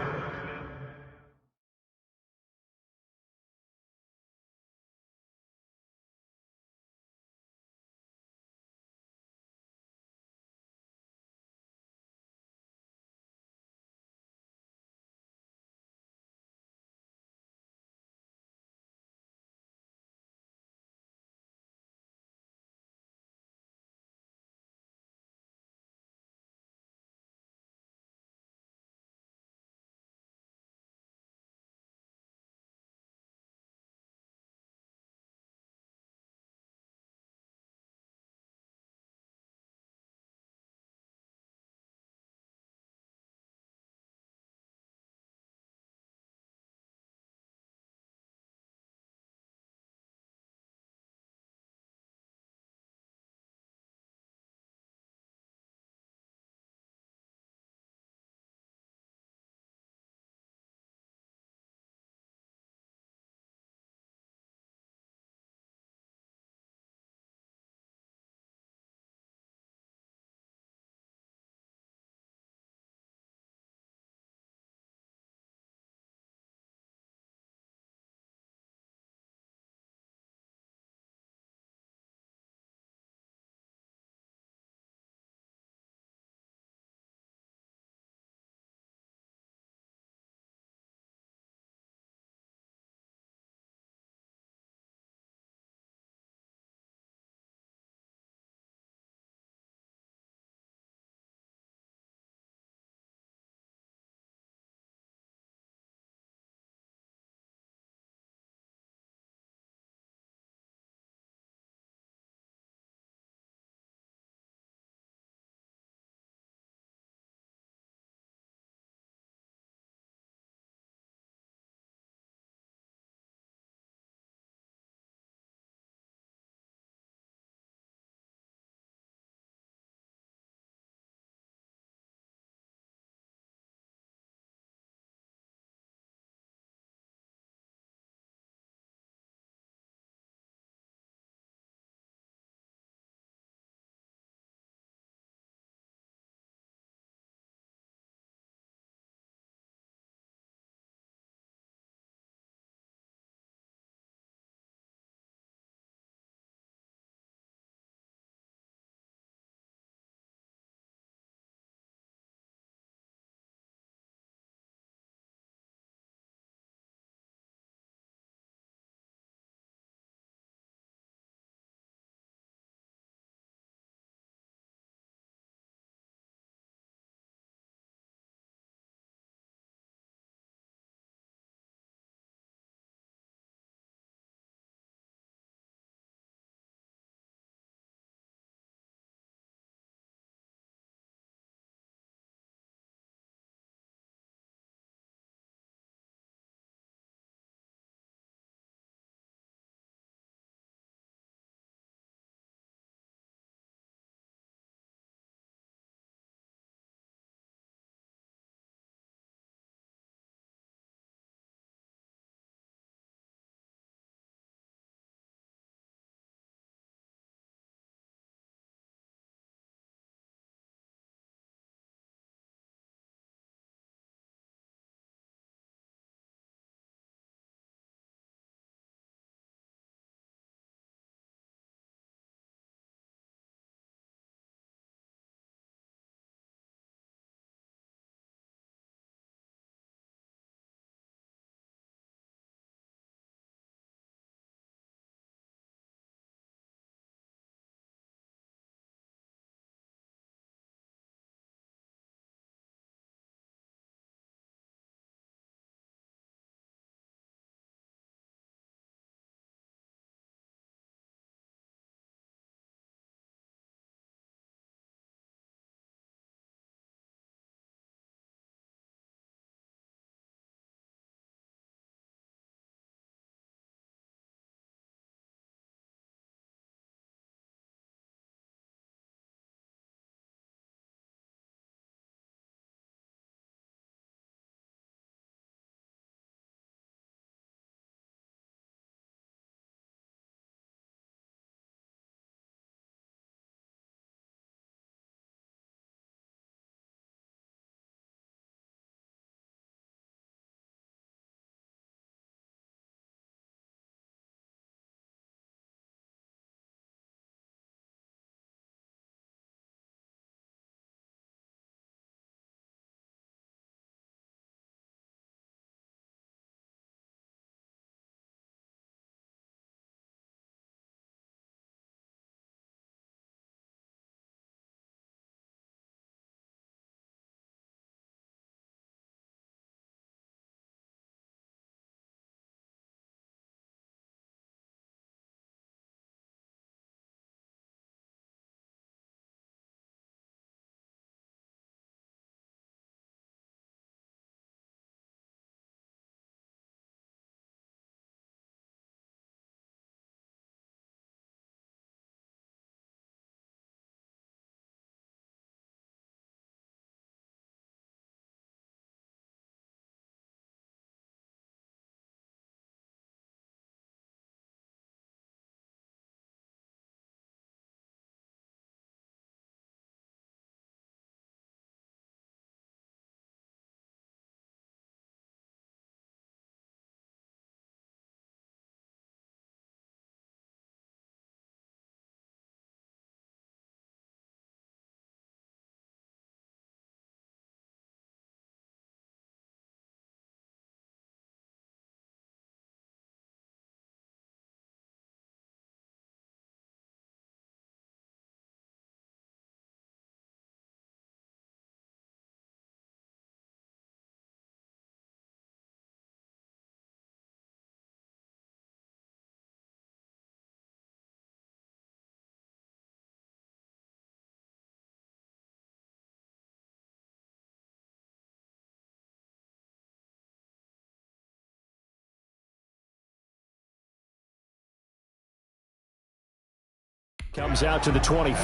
Comes out to the 25.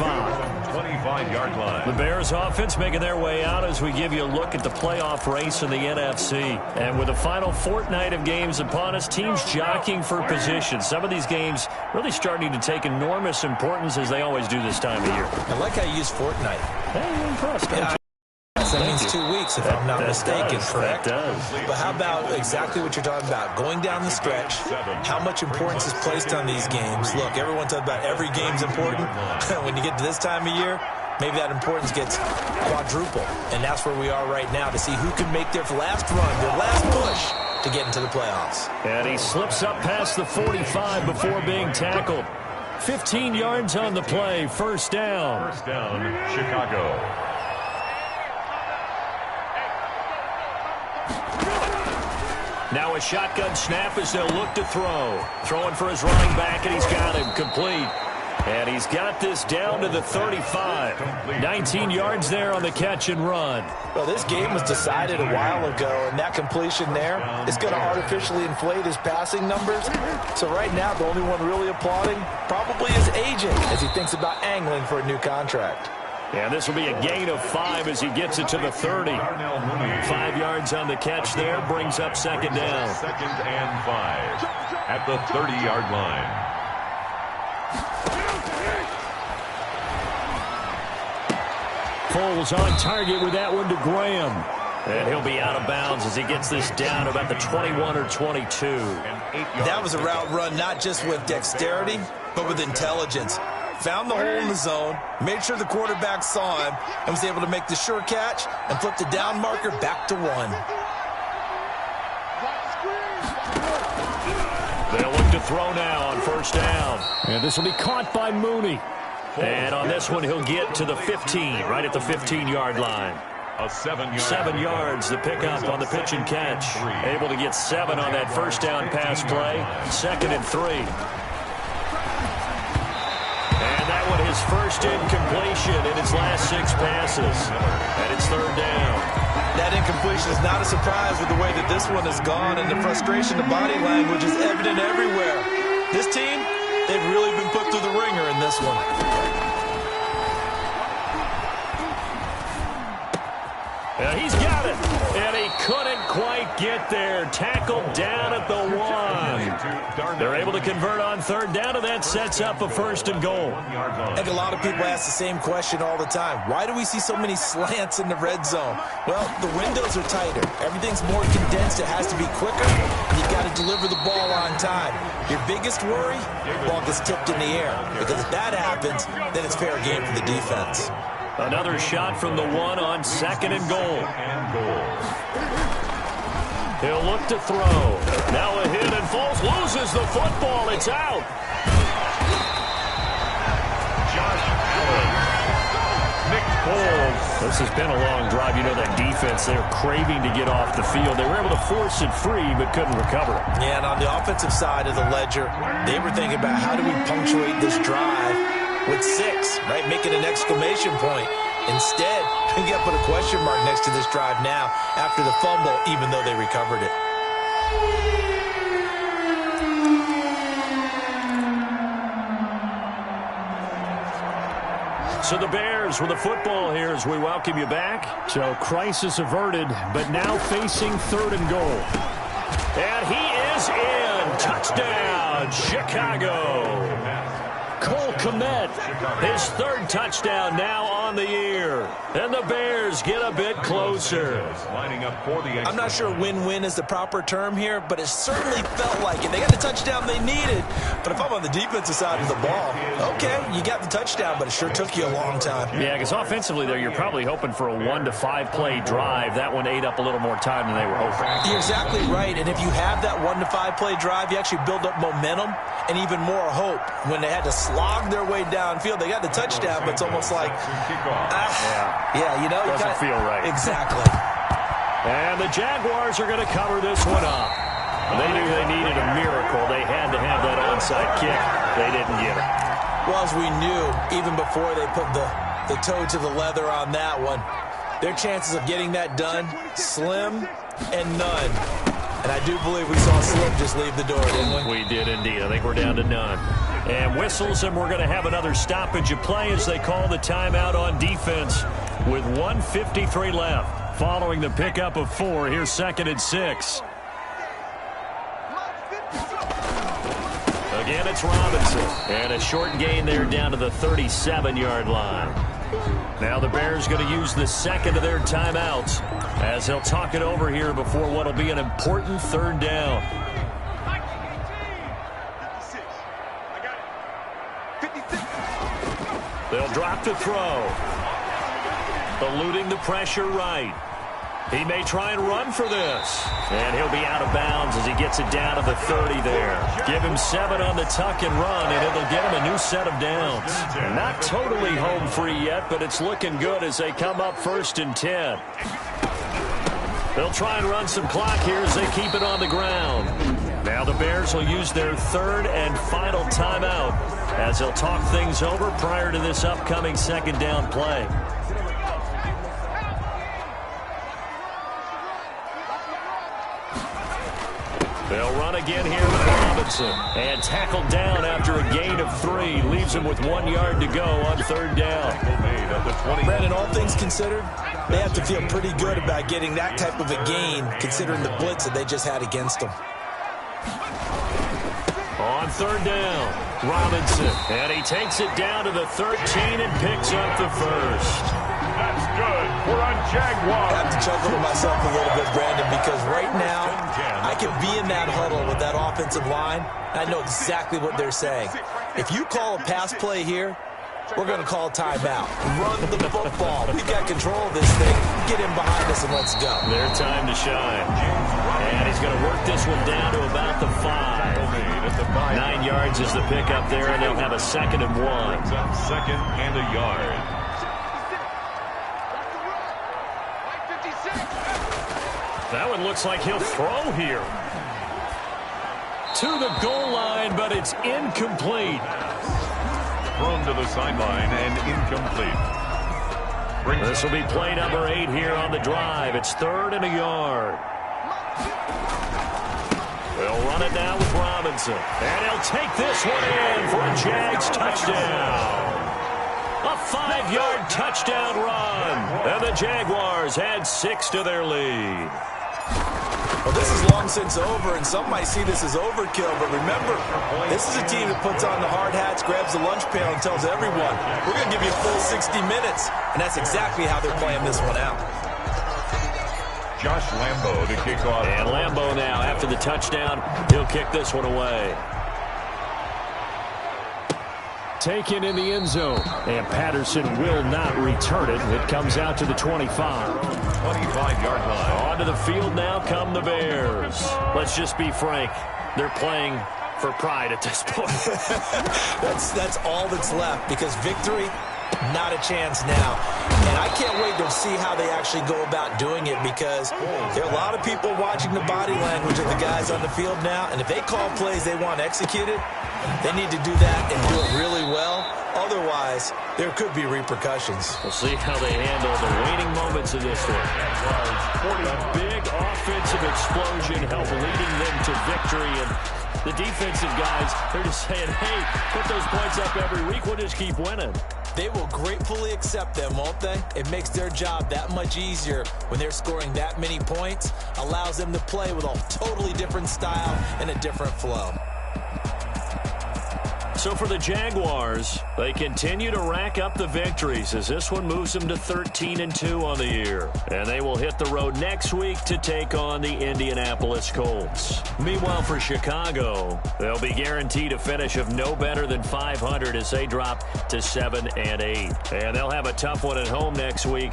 25-yard line. The Bears offense making their way out as we give you a look at the playoff race in the NFC. And with the final fortnight of games upon us, teams jockeying for position. Some of these games really starting to take enormous importance as they always do this time of year. I like how you use fortnight. Hey, you're impressed, don't you? That means 2 weeks, if I'm not mistaken, correct? That does. But how about exactly what you're talking about? Going down the stretch, how much importance is placed on these games? Look, everyone talks about every game's important. When you get to this time of year, maybe that importance gets quadruple. And that's where we are right now to see who can make their last run, their last push to get into the playoffs. And he slips up past the 45 before being tackled. 15 yards on the play, first down. First down, Chicago. Now a shotgun snap as they'll look to throw. Throwing for his running back, and he's got him complete. And he's got this down to the 35. 19 yards there on the catch and run. Well, this game was decided a while ago, and that completion there is going to artificially inflate his passing numbers. So right now, the only one really applauding probably his agent as he thinks about angling for a new contract. And this will be a gain of 5 as he gets it to the 30. 5 yards on the catch there, brings up second down. Second and 5 at the 30-yard line. Foles on target with that one to Graham. And he'll be out of bounds as he gets this down about the 21 or 22. That was a route run not just with dexterity, but with intelligence. Found the hole in the zone, made sure the quarterback saw him, and was able to make the sure catch and flip the down marker back to 1. They'll look to throw now on first down. And this will be caught by Mooney. And on this one, he'll get to the 15, right at the 15-yard line. A 7-yard. 7 yards, the pickup on the pitch and catch. Able to get 7 on that first down pass play. 2nd and 3. His first incompletion in his last 6 passes. And it's 3rd down. That incompletion is not a surprise with the way that this one has gone, and the frustration, the body language is evident everywhere. This team, they've really been put through the ringer in this one. And he's got it. And he couldn't quite get there. Tackled down at the 1. They're able to convert on 3rd down, and that sets up a 1st and goal. I think a lot of people ask the same question all the time. Why do we see so many slants in the red zone? Well, the windows are tighter. Everything's more condensed. It has to be quicker. You've got to deliver the ball on time. Your biggest worry? Ball gets tipped in the air. Because if that happens, then it's fair game for the defense. Another shot from the 1 on 2nd and goal. He'll look to throw. Now a hit, and Foles loses the football. It's out. Josh Allen. Nick Foles. This has been a long drive. You know that defense, they're craving to get off the field. They were able to force it free, but couldn't recover it. Yeah, and on the offensive side of the ledger, they were thinking about how do we punctuate this drive with 6, right? Making an exclamation point. Instead, you got to put a question mark next to this drive now after the fumble, even though they recovered it. So the Bears with the football here as we welcome you back. So crisis averted, but now facing 3rd and goal. And he is in. Touchdown, Chicago. Cole Kmet, his 3rd touchdown now on the year. And the Bears get a bit closer. I'm not sure win-win is the proper term here, but it certainly felt like it. They got the touchdown they needed. But if I'm on the defensive side of the ball, okay, you got the touchdown, but it sure took you a long time. Yeah, because offensively there, you're probably hoping for a 1 to 5 play drive. That one ate up a little more time than they were hoping. You're exactly right. And if you have that 1 to 5 play drive, you actually build up momentum and even more hope. When they had to slog their way downfield, they got the touchdown, but it's almost like, yeah, you know, doesn't feel right. Exactly. And the Jaguars are going to cover this one up. They knew they needed a miracle. They had to have that onside kick. They didn't get it. Well, as we knew, even before they put the toe to the leather on that one, their chances of getting that done, slim and none. And I do believe we saw Slim just leave the door, didn't we? We did indeed. I think we're down to none. And whistles, and we're going to have another stoppage of play as they call the timeout on defense with 1:53 left. Following the pickup of 4, here's 2nd and 6. Again, it's Robinson. And a short gain there down to the 37-yard line. Now the Bears going to use the second of their timeouts as they'll talk it over here before what will be an important 3rd down. They'll drop to throw. Eluding the pressure right. He may try and run for this. And he'll be out of bounds as he gets it down to the 30 there. Give him 7 on the tuck and run, and it'll get him a new set of downs. Not totally home free yet, but it's looking good as they come up 1st and 10. They'll try and run some clock here as they keep it on the ground. Now the Bears will use their 3rd and final timeout as they'll talk things over prior to this upcoming 2nd down play. They'll run again here with Robinson. And tackled down after a gain of 3. Leaves him with 1 yard to go on 3rd down. Brandon, all things considered, they have to feel pretty good about getting that type of a gain considering the blitz that they just had against them. On 3rd down, Robinson. And he takes it down to the 13 and picks up the 1st. That's good. We're on Jaguar. I have to chuckle to myself a little bit, Brandon, because right now I can be in that huddle with that offensive line. I know exactly what they're saying. If you call a pass play here, we're going to call timeout. Run the football. We've got control of this thing. Get him behind us and let's go. Their time to shine. And he's going to work this one down to about the 5. 9 yards is the pickup there, and they'll have a 2nd and 1. 2nd and a yard. That one looks like he'll throw here. To the goal line, but it's incomplete. Thrown to the sideline and incomplete. This will be play number 8 here on the drive. It's 3rd and a yard. They'll run it now with Robinson. And he'll take this one in for a Jags touchdown. A 5-yard touchdown run. And the Jaguars add 6 to their lead. Well, this is long since over, and some might see this as overkill. But remember, this is a team that puts on the hard hats, grabs the lunch pail, and tells everyone, we're going to give you a full 60 minutes. And that's exactly how they're playing this one out. Josh Lambo to kick off. And Lambo now, after the touchdown, he'll kick this one away. Taken in the end zone. And Patterson will not return it. It comes out to the 25. 25-yard line. Onto the field now come the Bears. Let's just be frank. They're playing for pride at this point. That's all that's left, because victory, not a chance now. And I can't wait to see how they actually go about doing it, because there are a lot of people watching the body language of the guys on the field now. And if they call plays they want executed, they need to do that and do it really well. Otherwise, there could be repercussions. We'll see how they handle the waning moments of this one. A big offensive explosion help leading them to victory. And the defensive guys, they're just saying, hey, put those points up every week. We'll just keep winning. They will gratefully accept them, won't they? It makes their job that much easier when they're scoring that many points. Allows them to play with a totally different style and a different flow. So for the Jaguars, they continue to rack up the victories as this one moves them to 13-2 on the year. And they will hit the road next week to take on the Indianapolis Colts. Meanwhile, for Chicago, they'll be guaranteed a finish of no better than 500 as they drop to 7-8. And they'll have a tough one at home next week